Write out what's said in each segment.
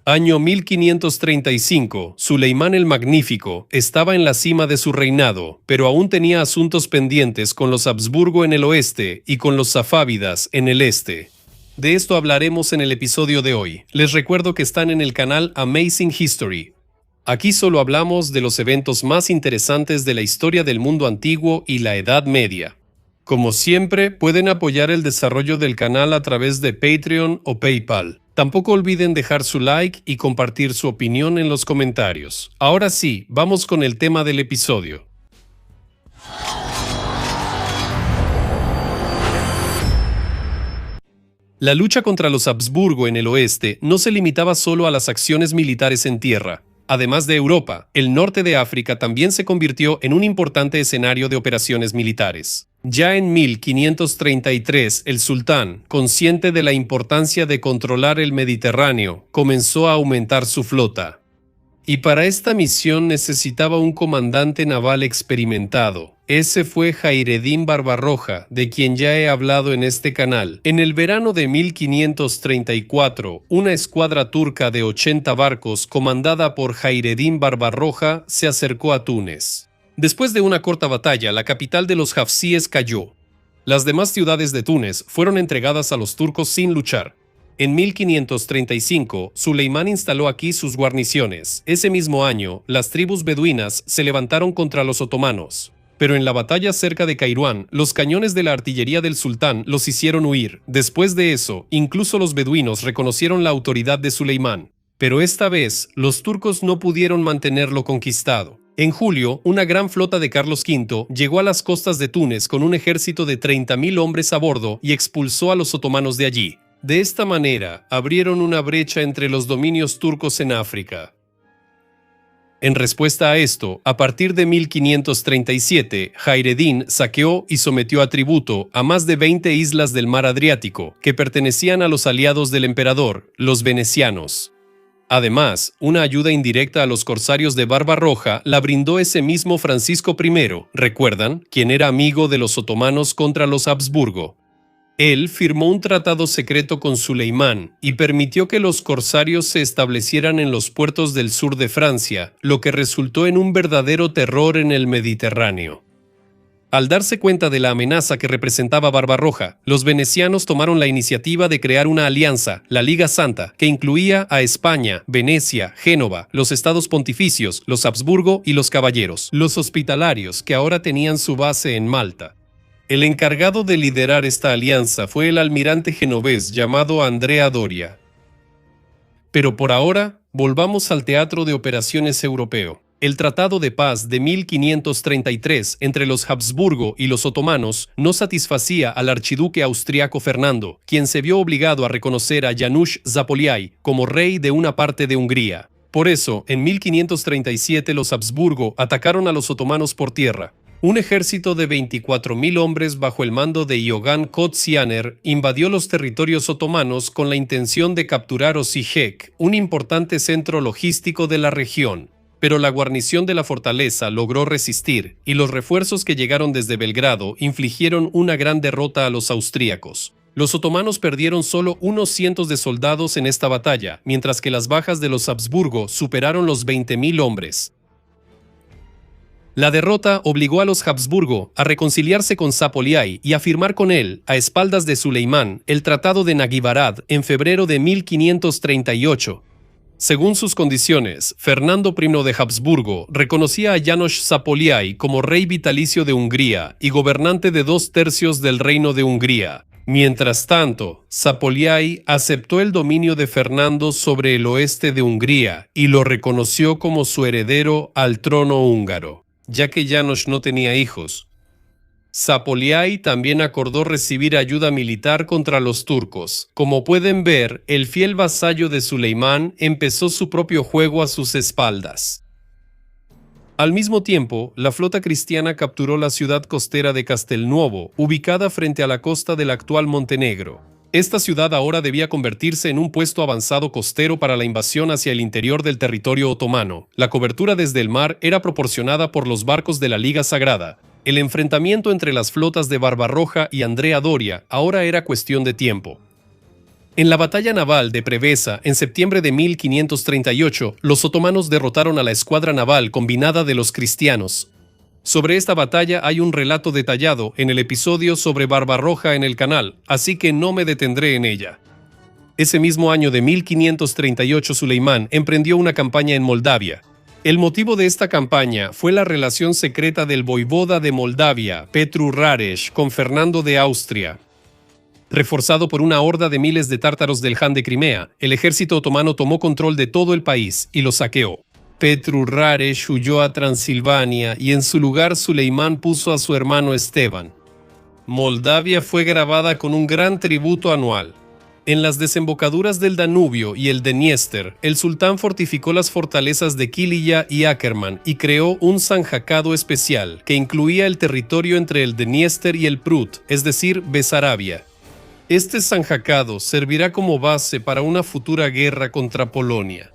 Año 1535, Suleimán el Magnífico estaba en la cima de su reinado, pero aún tenía asuntos pendientes con los Habsburgo en el oeste y con los safávidas en el este. De esto hablaremos en el episodio de hoy. Les recuerdo que están en el canal Amazing History. Aquí solo hablamos de los eventos más interesantes de la historia del mundo antiguo y la Edad Media. Como siempre, pueden apoyar el desarrollo del canal a través de Patreon o PayPal. Tampoco olviden dejar su like y compartir su opinión en los comentarios. Ahora sí, vamos con el tema del episodio. La lucha contra los Habsburgo en el oeste no se limitaba solo a las acciones militares en tierra. Además de Europa, el norte de África también se convirtió en un importante escenario de operaciones militares. Ya en 1533, el sultán, consciente de la importancia de controlar el Mediterráneo, comenzó a aumentar su flota. Y para esta misión necesitaba un comandante naval experimentado. Ese fue Jaireddin Barbarroja, de quien ya he hablado en este canal. En el verano de 1534, una escuadra turca de 80 barcos, comandada por Jaireddin Barbarroja, se acercó a Túnez. Después de una corta batalla, la capital de los hafsíes cayó. Las demás ciudades de Túnez fueron entregadas a los turcos sin luchar. En 1535, Suleimán instaló aquí sus guarniciones. Ese mismo año, las tribus beduinas se levantaron contra los otomanos. Pero en la batalla cerca de Kairuán, los cañones de la artillería del sultán los hicieron huir. Después de eso, incluso los beduinos reconocieron la autoridad de Suleimán. Pero esta vez, los turcos no pudieron mantenerlo conquistado. En julio, una gran flota de Carlos V llegó a las costas de Túnez con un ejército de 30.000 hombres a bordo y expulsó a los otomanos de allí. De esta manera, abrieron una brecha entre los dominios turcos en África. En respuesta a esto, a partir de 1537, Jaireddin saqueó y sometió a tributo a más de 20 islas del mar Adriático, que pertenecían a los aliados del emperador, los venecianos. Además, una ayuda indirecta a los corsarios de Barbarroja la brindó ese mismo Francisco I, ¿recuerdan?, quien era amigo de los otomanos contra los Habsburgo. Él firmó un tratado secreto con Suleimán y permitió que los corsarios se establecieran en los puertos del sur de Francia, lo que resultó en un verdadero terror en el Mediterráneo. Al darse cuenta de la amenaza que representaba Barbarroja, los venecianos tomaron la iniciativa de crear una alianza, la Liga Santa, que incluía a España, Venecia, Génova, los estados pontificios, los Habsburgo y los caballeros, los hospitalarios, que ahora tenían su base en Malta. El encargado de liderar esta alianza fue el almirante genovés llamado Andrea Doria. Pero por ahora, volvamos al teatro de operaciones europeo. El Tratado de Paz de 1533 entre los Habsburgo y los otomanos no satisfacía al archiduque austriaco Fernando, quien se vio obligado a reconocer a János Zápolyai como rey de una parte de Hungría. Por eso, en 1537 los Habsburgo atacaron a los otomanos por tierra. Un ejército de 24.000 hombres bajo el mando de Ioan Kotsianer invadió los territorios otomanos con la intención de capturar Osijek, un importante centro logístico de la región. Pero la guarnición de la fortaleza logró resistir, y los refuerzos que llegaron desde Belgrado infligieron una gran derrota a los austríacos. Los otomanos perdieron solo unos cientos de soldados en esta batalla, mientras que las bajas de los Habsburgo superaron los 20.000 hombres. La derrota obligó a los Habsburgo a reconciliarse con Zápolyai y a firmar con él, a espaldas de Suleimán, el Tratado de Nagyvarad en febrero de 1538. Según sus condiciones, Fernando I de Habsburgo reconocía a János Zápolyai como rey vitalicio de Hungría y gobernante de 2/3 del reino de Hungría. Mientras tanto, Zápolyai aceptó el dominio de Fernando sobre el oeste de Hungría y lo reconoció como su heredero al trono húngaro, ya que János no tenía hijos. Zápolyai también acordó recibir ayuda militar contra los turcos. Como pueden ver, el fiel vasallo de Suleimán empezó su propio juego a sus espaldas. Al mismo tiempo, la flota cristiana capturó la ciudad costera de Castelnuovo, ubicada frente a la costa del actual Montenegro. Esta ciudad ahora debía convertirse en un puesto avanzado costero para la invasión hacia el interior del territorio otomano. La cobertura desde el mar era proporcionada por los barcos de la Liga Sagrada. El enfrentamiento entre las flotas de Barbarroja y Andrea Doria ahora era cuestión de tiempo. En la batalla naval de Preveza, en septiembre de 1538, los otomanos derrotaron a la escuadra naval combinada de los cristianos. Sobre esta batalla hay un relato detallado en el episodio sobre Barbarroja en el canal, así que no me detendré en ella. Ese mismo año de 1538, Suleimán emprendió una campaña en Moldavia. El motivo de esta campaña fue la relación secreta del voivoda de Moldavia, Petru Rareș, con Fernando de Austria. Reforzado por una horda de miles de tártaros del Han de Crimea, el ejército otomano tomó control de todo el país y lo saqueó. Petru Rareș huyó a Transilvania y en su lugar Suleimán puso a su hermano Esteban. Moldavia fue grabada con un gran tributo anual. En las desembocaduras del Danubio y el Dniester, el sultán fortificó las fortalezas de Kilija y Ackerman y creó un sanjacado especial que incluía el territorio entre el Dniester y el Prut, es decir, Besarabia. Este sanjacado servirá como base para una futura guerra contra Polonia.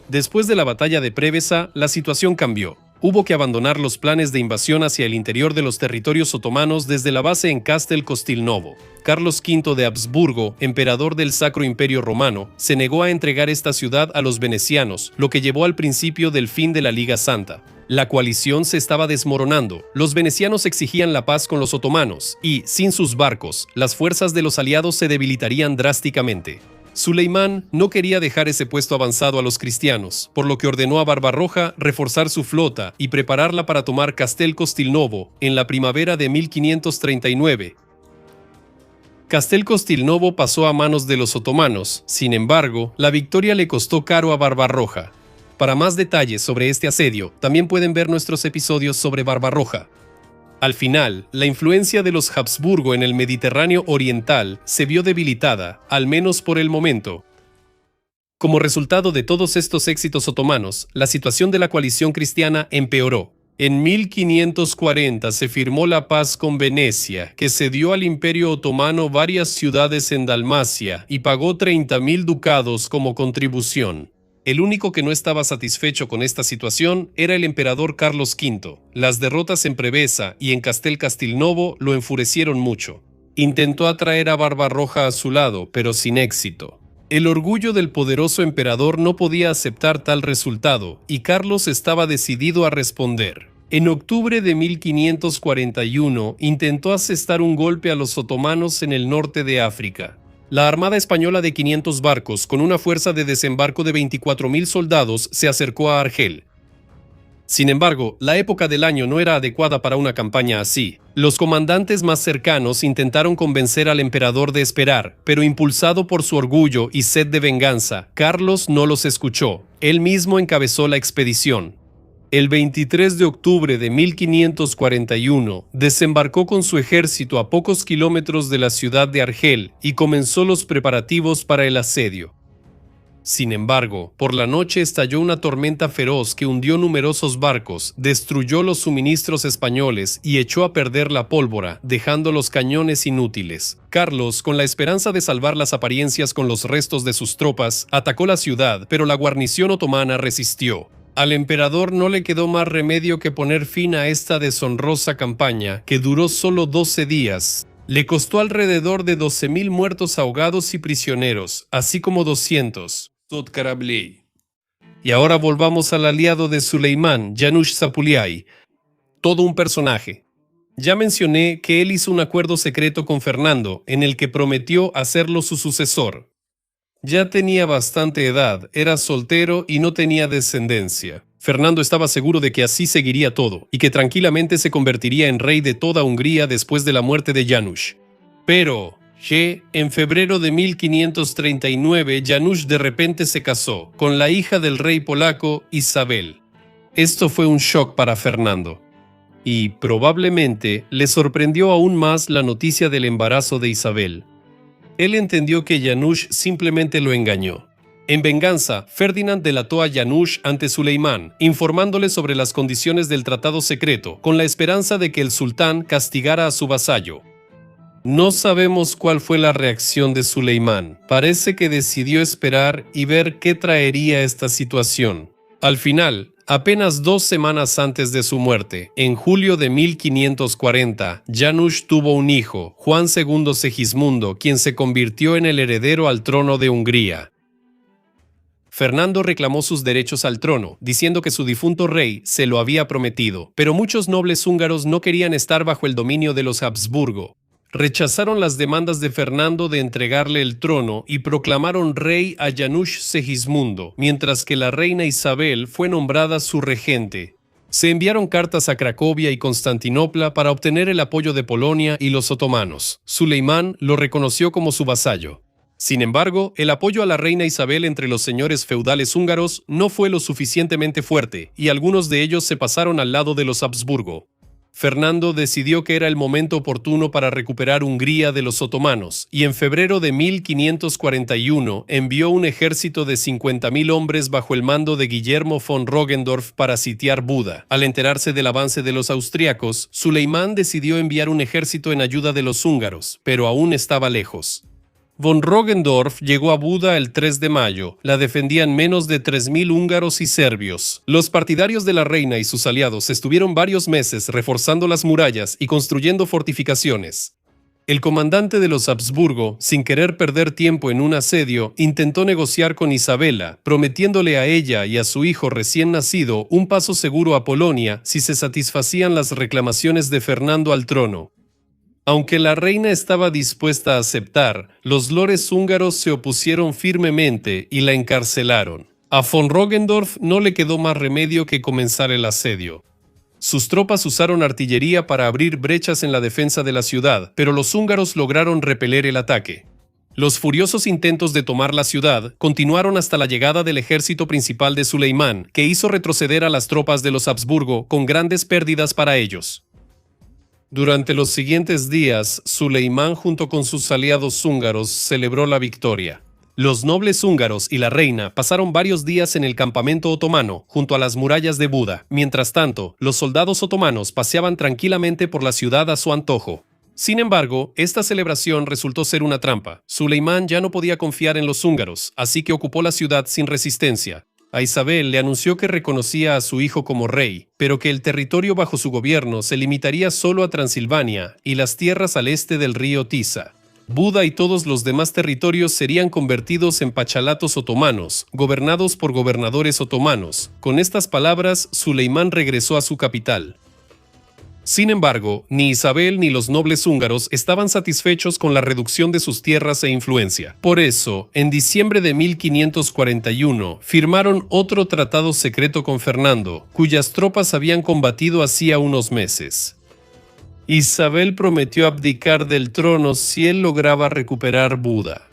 Después de la batalla de Preveza, la situación cambió. Hubo que abandonar los planes de invasión hacia el interior de los territorios otomanos desde la base en Castel Castelnovo. Carlos V de Habsburgo, emperador del Sacro Imperio Romano, se negó a entregar esta ciudad a los venecianos, lo que llevó al principio del fin de la Liga Santa. La coalición se estaba desmoronando, los venecianos exigían la paz con los otomanos y, sin sus barcos, las fuerzas de los aliados se debilitarían drásticamente. Suleimán no quería dejar ese puesto avanzado a los cristianos, por lo que ordenó a Barbarroja reforzar su flota y prepararla para tomar Castel Castelnovo en la primavera de 1539. Castel Castelnovo pasó a manos de los otomanos, sin embargo, la victoria le costó caro a Barbarroja. Para más detalles sobre este asedio, también pueden ver nuestros episodios sobre Barbarroja. Al final, la influencia de los Habsburgo en el Mediterráneo oriental se vio debilitada, al menos por el momento. Como resultado de todos estos éxitos otomanos, la situación de la coalición cristiana empeoró. En 1540 se firmó la paz con Venecia, que cedió al Imperio Otomano varias ciudades en Dalmacia y pagó 30.000 ducados como contribución. El único que no estaba satisfecho con esta situación era el emperador Carlos V. Las derrotas en Preveza y en Castel Castelnovo lo enfurecieron mucho. Intentó atraer a Barbarroja a su lado, pero sin éxito. El orgullo del poderoso emperador no podía aceptar tal resultado, y Carlos estaba decidido a responder. En octubre de 1541 intentó asestar un golpe a los otomanos en el norte de África. La Armada Española de 500 barcos, con una fuerza de desembarco de 24.000 soldados, se acercó a Argel. Sin embargo, la época del año no era adecuada para una campaña así. Los comandantes más cercanos intentaron convencer al emperador de esperar, pero impulsado por su orgullo y sed de venganza, Carlos no los escuchó. Él mismo encabezó la expedición. El 23 de octubre de 1541, desembarcó con su ejército a pocos kilómetros de la ciudad de Argel y comenzó los preparativos para el asedio. Sin embargo, por la noche estalló una tormenta feroz que hundió numerosos barcos, destruyó los suministros españoles y echó a perder la pólvora, dejando los cañones inútiles. Carlos, con la esperanza de salvar las apariencias con los restos de sus tropas, atacó la ciudad, pero la guarnición otomana resistió. Al emperador no le quedó más remedio que poner fin a esta deshonrosa campaña, que duró solo 12 días. Le costó alrededor de 12.000 muertos ahogados y prisioneros, así como 200 karabley. Y ahora volvamos al aliado de Suleimán, Janusz Zapuliai. Todo un personaje. Ya mencioné que él hizo un acuerdo secreto con Fernando, en el que prometió hacerlo su sucesor. Ya tenía bastante edad, era soltero y no tenía descendencia. Fernando estaba seguro de que así seguiría todo, y que tranquilamente se convertiría en rey de toda Hungría después de la muerte de Janusz. Pero, en febrero de 1539, Janusz de repente se casó con la hija del rey polaco, Isabel. Esto fue un shock para Fernando. Y, probablemente, le sorprendió aún más la noticia del embarazo de Isabel. Él entendió que Janusz simplemente lo engañó. En venganza, Ferdinand delató a Janusz ante Suleimán, informándole sobre las condiciones del tratado secreto, con la esperanza de que el sultán castigara a su vasallo. No sabemos cuál fue la reacción de Suleimán. Parece que decidió esperar y ver qué traería esta situación. Al final, apenas 2 semanas antes de su muerte, en julio de 1540, János tuvo un hijo, Juan II Segismundo, quien se convirtió en el heredero al trono de Hungría. Fernando reclamó sus derechos al trono, diciendo que su difunto rey se lo había prometido, pero muchos nobles húngaros no querían estar bajo el dominio de los Habsburgo. Rechazaron las demandas de Fernando de entregarle el trono y proclamaron rey a János Segismundo, mientras que la reina Isabel fue nombrada su regente. Se enviaron cartas a Cracovia y Constantinopla para obtener el apoyo de Polonia y los otomanos. Suleimán lo reconoció como su vasallo. Sin embargo, el apoyo a la reina Isabel entre los señores feudales húngaros no fue lo suficientemente fuerte, y algunos de ellos se pasaron al lado de los Habsburgo. Fernando decidió que era el momento oportuno para recuperar Hungría de los otomanos, y en febrero de 1541 envió un ejército de 50.000 hombres bajo el mando de Guillermo von Roggendorf para sitiar Buda. Al enterarse del avance de los austriacos, Suleimán decidió enviar un ejército en ayuda de los húngaros, pero aún estaba lejos. Von Roggendorf llegó a Buda el 3 de mayo. La defendían menos de 3.000 húngaros y serbios. Los partidarios de la reina y sus aliados estuvieron varios meses reforzando las murallas y construyendo fortificaciones. El comandante de los Habsburgo, sin querer perder tiempo en un asedio, intentó negociar con Isabela, prometiéndole a ella y a su hijo recién nacido un paso seguro a Polonia si se satisfacían las reclamaciones de Fernando al trono. Aunque la reina estaba dispuesta a aceptar, los lores húngaros se opusieron firmemente y la encarcelaron. A von Roggendorf no le quedó más remedio que comenzar el asedio. Sus tropas usaron artillería para abrir brechas en la defensa de la ciudad, pero los húngaros lograron repeler el ataque. Los furiosos intentos de tomar la ciudad continuaron hasta la llegada del ejército principal de Suleimán, que hizo retroceder a las tropas de los Habsburgo con grandes pérdidas para ellos. Durante los siguientes días, Suleimán junto con sus aliados húngaros celebró la victoria. Los nobles húngaros y la reina pasaron varios días en el campamento otomano, junto a las murallas de Buda. Mientras tanto, los soldados otomanos paseaban tranquilamente por la ciudad a su antojo. Sin embargo, esta celebración resultó ser una trampa. Suleimán ya no podía confiar en los húngaros, así que ocupó la ciudad sin resistencia. A Isabel le anunció que reconocía a su hijo como rey, pero que el territorio bajo su gobierno se limitaría solo a Transilvania y las tierras al este del río Tisa. Buda y todos los demás territorios serían convertidos en pachalatos otomanos, gobernados por gobernadores otomanos. Con estas palabras, Suleimán regresó a su capital. Sin embargo, ni Isabel ni los nobles húngaros estaban satisfechos con la reducción de sus tierras e influencia. Por eso, en diciembre de 1541, firmaron otro tratado secreto con Fernando, cuyas tropas habían combatido hacía unos meses. Isabel prometió abdicar del trono si él lograba recuperar Buda.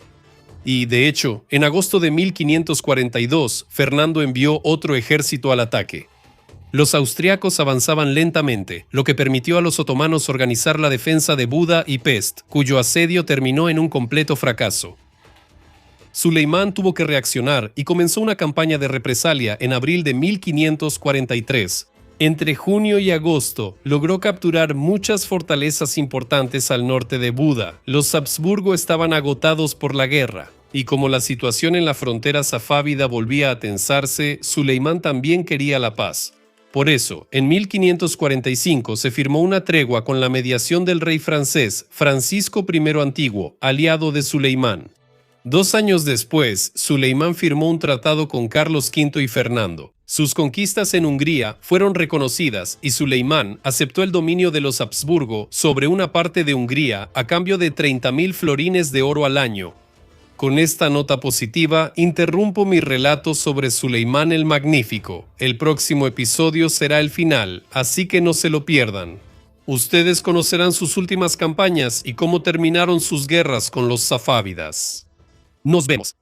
Y, de hecho, en agosto de 1542, Fernando envió otro ejército al ataque. Los austriacos avanzaban lentamente, lo que permitió a los otomanos organizar la defensa de Buda y Pest, cuyo asedio terminó en un completo fracaso. Suleimán tuvo que reaccionar y comenzó una campaña de represalia en abril de 1543. Entre junio y agosto, logró capturar muchas fortalezas importantes al norte de Buda. Los Habsburgo estaban agotados por la guerra. Y como la situación en la frontera safávida volvía a tensarse, Suleimán también quería la paz. Por eso, en 1545 se firmó una tregua con la mediación del rey francés Francisco I Antiguo, aliado de Suleimán. 2 años después, Suleimán firmó un tratado con Carlos V y Fernando. Sus conquistas en Hungría fueron reconocidas y Suleimán aceptó el dominio de los Habsburgo sobre una parte de Hungría a cambio de 30.000 florines de oro al año. Con esta nota positiva, interrumpo mi relato sobre Suleimán el Magnífico. El próximo episodio será el final, así que no se lo pierdan. Ustedes conocerán sus últimas campañas y cómo terminaron sus guerras con los safávidas. Nos vemos.